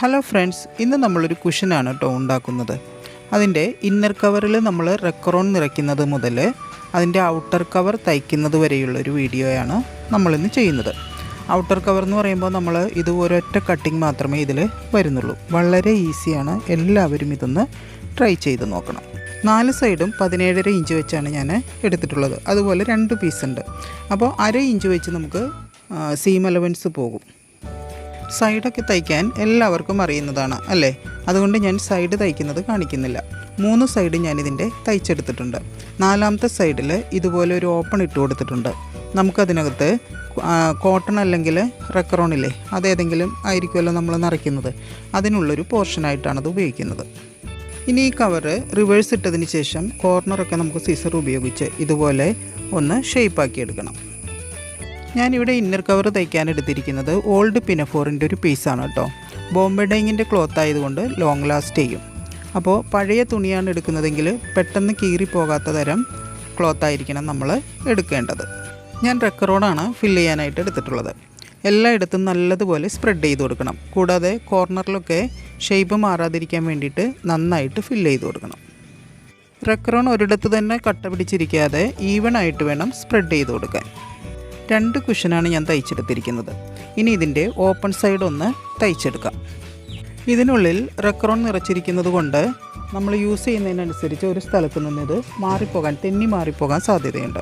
Hello friends, ഇന്ന് നമ്മളൊരു കുഷനാണ് കേട്ടോ ഉണ്ടാക്കുന്നത്. അതിൻ്റെ ഇന്നർ കവറിൽ നമ്മൾ റെക്രോൺ നിറയ്ക്കുന്നത് മുതൽ അതിൻ്റെ ഔട്ടർ കവർ തയ്ക്കുന്നത് വരെയുള്ളൊരു വീഡിയോയാണ് നമ്മളിന്ന് ചെയ്യുന്നത്. ഔട്ടർ കവർ എന്ന് പറയുമ്പോൾ നമ്മൾ ഇത് ഒരൊറ്റ കട്ടിങ് മാത്രമേ ഇതിൽ വരുന്നുള്ളൂ. വളരെ ഈസിയാണ്, എല്ലാവരും ഇതൊന്ന് ട്രൈ ചെയ്ത് നോക്കണം. 4 സൈഡും 17.5 ഇഞ്ച് വെച്ചാണ് ഞാൻ എടുത്തിട്ടുള്ളത്. അതുപോലെ 2 പീസുണ്ട്. അപ്പോൾ 1/2 ഇഞ്ച് വെച്ച് നമുക്ക് സീം അലവൻസ് പോകും. സൈഡൊക്കെ തയ്ക്കാൻ എല്ലാവർക്കും അറിയുന്നതാണ് അല്ലേ? അതുകൊണ്ട് ഞാൻ സൈഡ് തയ്ക്കുന്നത് കാണിക്കുന്നില്ല. 3 സൈഡ് ഞാനിതിൻ്റെ തയ്ച്ചെടുത്തിട്ടുണ്ട്. 4ാമത്തെ സൈഡിൽ ഇതുപോലെ ഒരു ഓപ്പൺ ഇട്ട് കൊടുത്തിട്ടുണ്ട്. നമുക്കതിനകത്ത് കോട്ടൺ അല്ലെങ്കിൽ റെക്രോണില്ലേ, അതേതെങ്കിലും ആയിരിക്കുമല്ലോ നമ്മൾ നിറയ്ക്കുന്നത്, അതിനുള്ളൊരു പോർഷനായിട്ടാണത് ഉപയോഗിക്കുന്നത്. ഇനി ഈ കവറ് റിവേഴ്സ് ഇട്ടതിന് ശേഷം കോർണറൊക്കെ നമുക്ക് സിസർ ഉപയോഗിച്ച് ഇതുപോലെ ഒന്ന് ഷേപ്പാക്കി എടുക്കണം. ഞാനിവിടെ ഇന്നർ കവർ തയ്ക്കാൻ എടുത്തിരിക്കുന്നത് ഓൾഡ് പിനഫോറിൻ്റെ ഒരു പീസാണ് കേട്ടോ. ബോംബെ ഡൈങ്ങിൻ്റെ ക്ലോത്ത് ആയതുകൊണ്ട് ലോങ് ലാസ്റ്റ് ചെയ്യും. അപ്പോൾ പഴയ തുണിയാണ് എടുക്കുന്നതെങ്കിൽ പെട്ടെന്ന് കീറിപ്പോകാത്ത തരം ക്ലോത്ത് ആയിരിക്കണം നമ്മൾ എടുക്കേണ്ടത്. ഞാൻ റെക്കറോണാണ് ഫില്ല് ചെയ്യാനായിട്ട് എടുത്തിട്ടുള്ളത്. എല്ലായിടത്തും നല്ലതുപോലെ സ്പ്രെഡ് ചെയ്ത് കൊടുക്കണം. കൂടാതെ കോർണറിലൊക്കെ ഷേപ്പ് മാറാതിരിക്കാൻ വേണ്ടിയിട്ട് നന്നായിട്ട് ഫില്ല് ചെയ്ത് കൊടുക്കണം. റെക്കറോൺ ഒരിടത്ത് തന്നെ കട്ട പിടിച്ചിരിക്കാതെ ഈവനായിട്ട് വേണം സ്പ്രെഡ് ചെയ്ത് കൊടുക്കാൻ. 2 കുഷനാണ് ഞാൻ തയ്ച്ചെടുത്തിരിക്കുന്നത്. ഇനി ഇതിൻ്റെ ഓപ്പൺ സൈഡ് ഒന്ന് തയ്ച്ചെടുക്കാം. ഇതിനുള്ളിൽ റെക്രോൺ നിറച്ചിരിക്കുന്നത് കൊണ്ട് നമ്മൾ യൂസ് ചെയ്യുന്നതിനനുസരിച്ച് ഒരു സ്ഥലത്ത് നിന്ന് ഇത് തെന്നി മാറിപ്പോകാൻ സാധ്യതയുണ്ട്.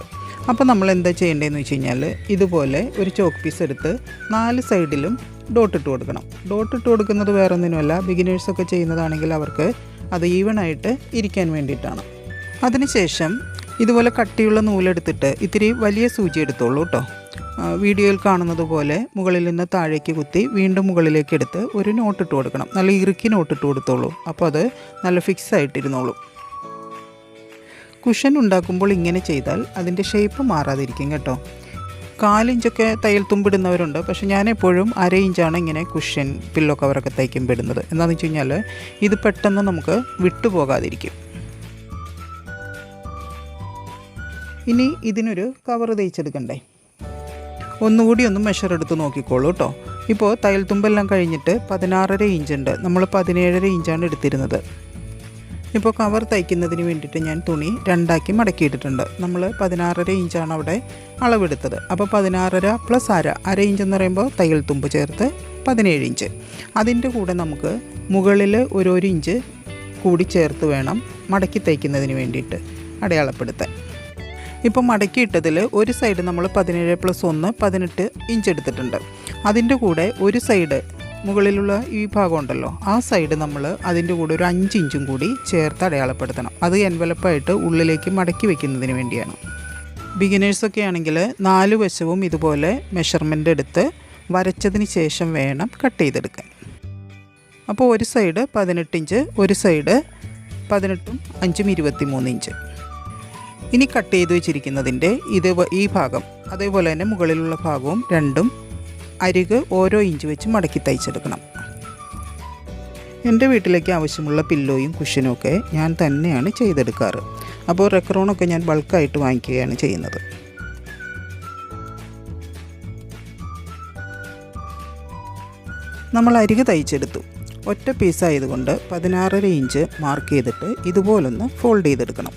അപ്പോൾ നമ്മൾ എന്താ ചെയ്യേണ്ടതെന്ന് വെച്ച് കഴിഞ്ഞാൽ ഇതുപോലെ ഒരു ചോക്ക് പീസ് എടുത്ത് 4 സൈഡിലും ഡോട്ടിട്ട് കൊടുക്കണം. ഡോട്ടിട്ട് കൊടുക്കുന്നത് വേറെ ഒന്നിനുമല്ല, ബിഗിനേഴ്സൊക്കെ ചെയ്യുന്നതാണെങ്കിൽ അവർക്ക് അത് ഈവനായിട്ട് ഇരിക്കാൻ വേണ്ടിയിട്ടാണ്. അതിനുശേഷം ഇതുപോലെ കട്ടിയുള്ള നൂലെടുത്തിട്ട് ഇത്തിരി വലിയ സൂചി എടുത്തോളൂ കേട്ടോ. വീഡിയോയിൽ കാണുന്നത് പോലെ മുകളിൽ നിന്ന് താഴേക്ക് കുത്തി വീണ്ടും മുകളിലേക്ക് എടുത്ത് ഒരു നോട്ടിട്ട് കൊടുക്കണം. നല്ല ഇറുക്കി നോട്ടിട്ട് കൊടുത്തോളൂ. അപ്പോൾ അത് നല്ല ഫിക്സ് ആയിട്ടിരുന്നോളൂ. കുഷൻ ഉണ്ടാക്കുമ്പോൾ ഇങ്ങനെ ചെയ്താൽ അതിൻ്റെ ഷേപ്പ് മാറാതിരിക്കും കേട്ടോ. 4 ഇഞ്ചൊക്കെ തയ്യൽ തുമ്പിടുന്നവരുണ്ട്. പക്ഷേ ഞാനെപ്പോഴും 1/2 ഇഞ്ചാണ് ഇങ്ങനെ കുഷൻ പില്ലോ കവറൊക്കെ തയ്ക്കുമ്പോൾ ഇടുന്നത്. എന്താണെന്ന് വെച്ച് കഴിഞ്ഞാൽ ഇത് പെട്ടെന്ന് നമുക്ക് വിട്ടുപോകാതിരിക്കും. ഇനി ഇതിനൊരു കവർ തയ്ച്ചെടുക്കണ്ടേ? ഒന്നുകൂടി ഒന്ന് മെഷർ എടുത്ത് നോക്കിക്കോളൂ കേട്ടോ. ഇപ്പോൾ തയ്യൽ തുമ്പെല്ലാം കഴിഞ്ഞിട്ട് 16.5 ഇഞ്ചുണ്ട്. നമ്മൾ 17.5 ഇഞ്ചാണ് എടുത്തിരുന്നത്. ഇപ്പോൾ കവർ തയ്ക്കുന്നതിന് വേണ്ടിയിട്ട് ഞാൻ തുണി 2ആക്കി മടക്കിയിട്ടിട്ടുണ്ട്. നമ്മൾ 16.5 ഇഞ്ചാണ് അവിടെ അളവെടുത്തത്. അപ്പോൾ 16.5 + 1/2 ഇഞ്ച് എന്ന് പറയുമ്പോൾ തയ്യൽ തുമ്പ് ചേർത്ത് 17 ഇഞ്ച്. അതിൻ്റെ കൂടെ നമുക്ക് മുകളിൽ 1 ഇഞ്ച് കൂടി ചേർത്ത് വേണം മടക്കി തയ്ക്കുന്നതിന് വേണ്ടിയിട്ട് അടയാളപ്പെടുത്താൻ. ഇപ്പോൾ മടക്കിയിട്ടതിൽ ഒരു സൈഡ് നമ്മൾ 17 + 1 18 ഇഞ്ച് എടുത്തിട്ടുണ്ട്. അതിൻ്റെ കൂടെ ഒരു സൈഡ് മുകളിലുള്ള ഈ ഭാഗം ഉണ്ടല്ലോ, ആ സൈഡ് നമ്മൾ അതിൻ്റെ കൂടെ ഒരു 5 ഇഞ്ചും കൂടി ചേർത്ത് അടയാളപ്പെടുത്തണം. അത് എൻവലപ്പായിട്ട് ഉള്ളിലേക്ക് മടക്കി വയ്ക്കുന്നതിന് വേണ്ടിയാണ്. ബിഗിനേഴ്സൊക്കെ ആണെങ്കിൽ 4 വശവും ഇതുപോലെ മെഷർമെൻ്റ് എടുത്ത് വരച്ചതിന് ശേഷം വേണം കട്ട് ചെയ്തെടുക്കാൻ. അപ്പോൾ ഒരു സൈഡ് 18 ഇഞ്ച്, ഒരു സൈഡ് 18ഉം 5ഉം 23 ഇഞ്ച്. ഇനി കട്ട് ചെയ്ത് വെച്ചിരിക്കുന്നതിൻ്റെ ഈ ഭാഗം അതേപോലെ തന്നെ മുകളിലുള്ള ഭാഗവും രണ്ടും അരിക് ഓരോ ഇഞ്ച് വെച്ച് മടക്കി തയ്ച്ചെടുക്കണം. എൻ്റെ വീട്ടിലേക്ക് ആവശ്യമുള്ള പില്ലോയും കുഷനും ഒക്കെ ഞാൻ തന്നെയാണ് ചെയ്തെടുക്കാറ്. അപ്പോൾ റെക്രോണൊക്കെ ഞാൻ ബൾക്കായിട്ട് വാങ്ങിക്കുകയാണ് ചെയ്യുന്നത്. നമ്മൾ അരിക് തയ്ച്ചെടുത്തു. ഒറ്റ പീസായതുകൊണ്ട് 16.5 ഇഞ്ച് മാർക്ക് ചെയ്തിട്ട് ഇതുപോലൊന്ന് ഫോൾഡ് ചെയ്തെടുക്കണം.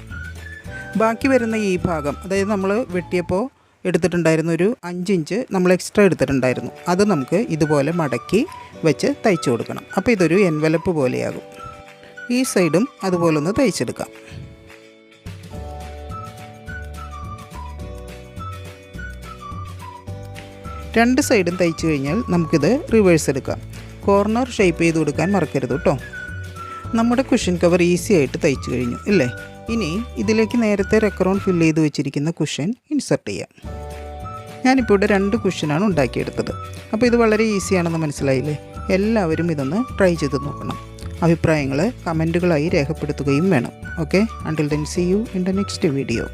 ബാക്കി വരുന്ന ഈ ഭാഗം, അതായത് നമ്മൾ വെട്ടിയപ്പോൾ എടുത്തിട്ടുണ്ടായിരുന്ന ഒരു 5 ഇഞ്ച് നമ്മൾ എക്സ്ട്രാ എടുത്തിട്ടുണ്ടായിരുന്നു, അത് നമുക്ക് ഇതുപോലെ മടക്കി വെച്ച് തയ്ച്ചു കൊടുക്കണം. അപ്പോൾ ഇതൊരു എൻവലപ്പ് പോലെയാകും. ഈ സൈഡും അതുപോലെ ഒന്ന് തയ്ച്ചെടുക്കാം. രണ്ട് സൈഡും തയ്ച്ചു കഴിഞ്ഞാൽ നമുക്കിത് റിവേഴ്സ് എടുക്കാം. കോർണർ ഷേപ്പ് ചെയ്ത് കൊടുക്കാൻ മറക്കരുത് കേട്ടോ. നമ്മുടെ കുഷൻ കവർ ഈസി ആയിട്ട് തയ്ച്ചു കഴിഞ്ഞു ഇല്ലേ? ഇനി ഇതിലേക്ക് നേരത്തെ റെക്രോൺ ഫില്ല് ചെയ്ത് വെച്ചിരിക്കുന്ന കുഷൻ ഇൻസർട്ട് ചെയ്യാം. ഞാനിപ്പോൾ ഇവിടെ 2 കുഷനാണ് ഉണ്ടാക്കിയെടുത്തത്. അപ്പോൾ ഇത് വളരെ ഈസിയാണെന്ന് മനസ്സിലായില്ലേ? എല്ലാവരും ഇതൊന്ന് ട്രൈ ചെയ്ത് നോക്കണം. അഭിപ്രായങ്ങൾ കമൻറ്റുകളായി രേഖപ്പെടുത്തുകയും വേണം. Okay, until then see you in the next video.